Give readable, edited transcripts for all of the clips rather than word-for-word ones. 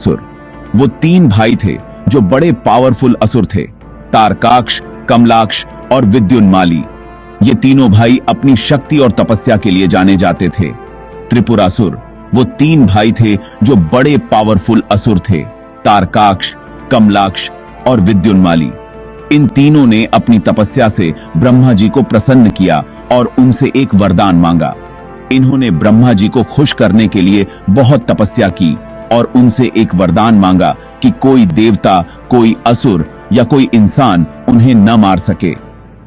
असुर। वो तीन भाई थे जो बड़े पावरफुल असुर थे, तारकाक्ष, कमलाक्ष और विद्युन्माली। ये तीनों भाई अपनी शक्ति और तपस्या के लिए जाने जाते थे। त्रिपुरासुर वो तीन भाई थे जो बड़े पावरफुल असुर थे, तारकाक्ष, कमलाक्ष और विद्युन्माली। इन तीनों ने अपनी तपस्या से ब्रह्मा जी को प्रसन्न किया और उनसे एक वरदान मांगा। इन्होंने ब्रह्मा जी को खुश करने के लिए बहुत तपस्या की और उनसे एक वरदान मांगा कि कोई देवता, कोई असुर या कोई इंसान उन्हें न मार सके।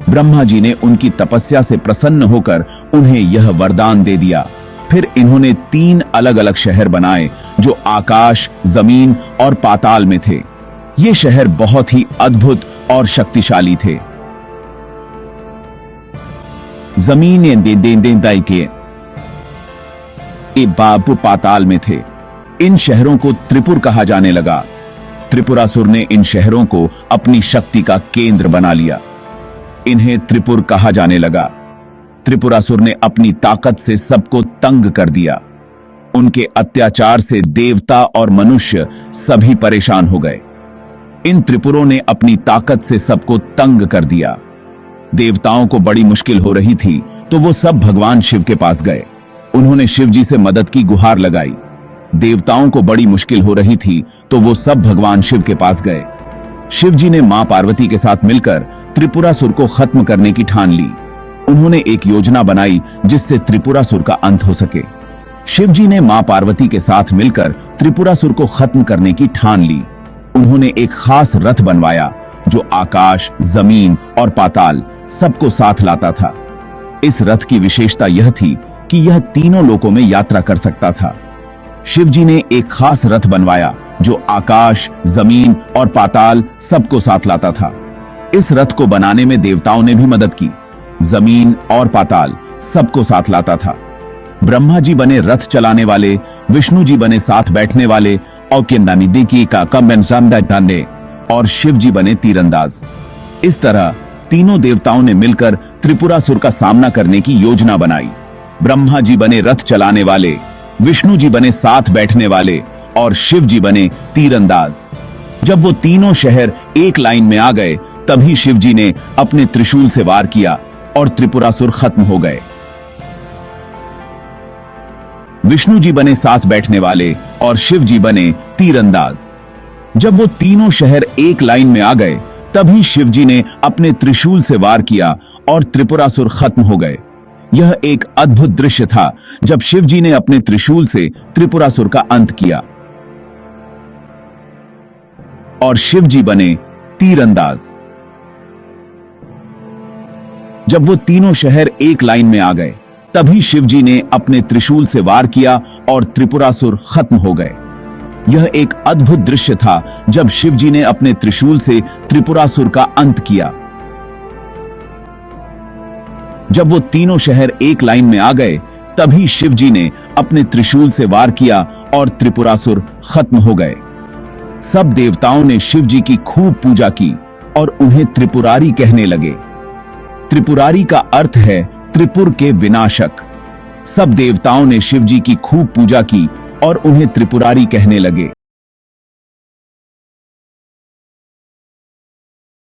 ब्रह्मा जी ने उनकी तपस्या से प्रसन्न होकर उन्हें यह वरदान दे दिया। फिर इन्होंने तीन अलग अलग शहर बनाए जो आकाश, जमीन और पाताल में थे। ये शहर बहुत ही अद्भुत और शक्तिशाली थे। जमीन के बाबू पाताल में थे। इन शहरों को त्रिपुर कहा जाने लगा। त्रिपुरासुर ने इन शहरों को अपनी शक्ति का केंद्र बना लिया। इन्हें त्रिपुर कहा जाने लगा। त्रिपुरासुर ने अपनी ताकत से सबको तंग कर दिया। उनके अत्याचार से देवता और मनुष्य सभी परेशान हो गए। इन त्रिपुरों ने अपनी ताकत से सबको तंग कर दिया। देवताओं को बड़ी मुश्किल हो रही थी तो वो सब भगवान शिव के पास गए। उन्होंने शिव जी से मदद की गुहार लगाई। देवताओं को बड़ी मुश्किल हो रही थी तो वो सब भगवान शिव के पास गए। शिव जी ने मां पार्वती के साथ मिलकर त्रिपुरासुर को खत्म करने की ठान ली। उन्होंने एक योजना बनाई जिससे त्रिपुरासुर का अंत हो सके। शिव जी ने मां पार्वती के साथ मिलकर त्रिपुरासुर को खत्म करने की ठान ली। उन्होंने एक खास रथ बनवाया जो आकाश, जमीन और पाताल सबको साथ लाता था। इस रथ की विशेषता यह थी कि यह तीनों लोकों में यात्रा कर सकता था। शिव जी ने एक खास रथ बनवाया जो आकाश, जमीन और पाताल सबको साथ लाता था। इस रथ को बनाने में देवताओं ने भी मदद की। जमीन और पाताल सबको साथ लाता था। ब्रह्मा जी बने रथ चलाने वाले, विष्णु जी बने साथ बैठने वाले और शिव जी बने तीरंदाज। इस तरह तीनों देवताओं ने मिलकर त्रिपुरासुर का सामना करने की योजना बनाई। ब्रह्मा जी बने रथ चलाने वाले, विष्णु जी बने साथ बैठने वाले और शिव जी बने तीरंदाज। जब वो तीनों शहर एक लाइन में आ गए तभी शिव जी ने अपने त्रिशूल से वार किया और त्रिपुरासुर खत्म हो गए। विष्णु जी बने साथ बैठने वाले और शिव जी बने तीरंदाज। जब वो तीनों शहर एक लाइन में आ गए तभी शिव जी ने अपने त्रिशूल से वार किया और त्रिपुरासुर खत्म हो गए। यह एक अद्भुत दृश्य था जब शिव जी ने अपने त्रिशूल से त्रिपुरासुर का अंत किया और शिव जी बने तीरंदाज। जब वो तीनों शहर एक लाइन में आ गए तभी शिव जी ने अपने त्रिशूल से वार किया और त्रिपुरासुर खत्म हो गए। यह एक अद्भुत दृश्य था जब शिव जी ने अपने त्रिशूल से त्रिपुरासुर का अंत किया। जब वो तीनों शहर एक लाइन में आ गए तभी शिव जी ने अपने त्रिशूल से वार किया और त्रिपुरासुर खत्म हो गए। सब देवताओं ने शिव जी की खूब पूजा की और उन्हें त्रिपुरारी कहने लगे। त्रिपुरारी का अर्थ है त्रिपुर के विनाशक। सब देवताओं ने शिव जी की खूब पूजा की और उन्हें त्रिपुरारी कहने लगे।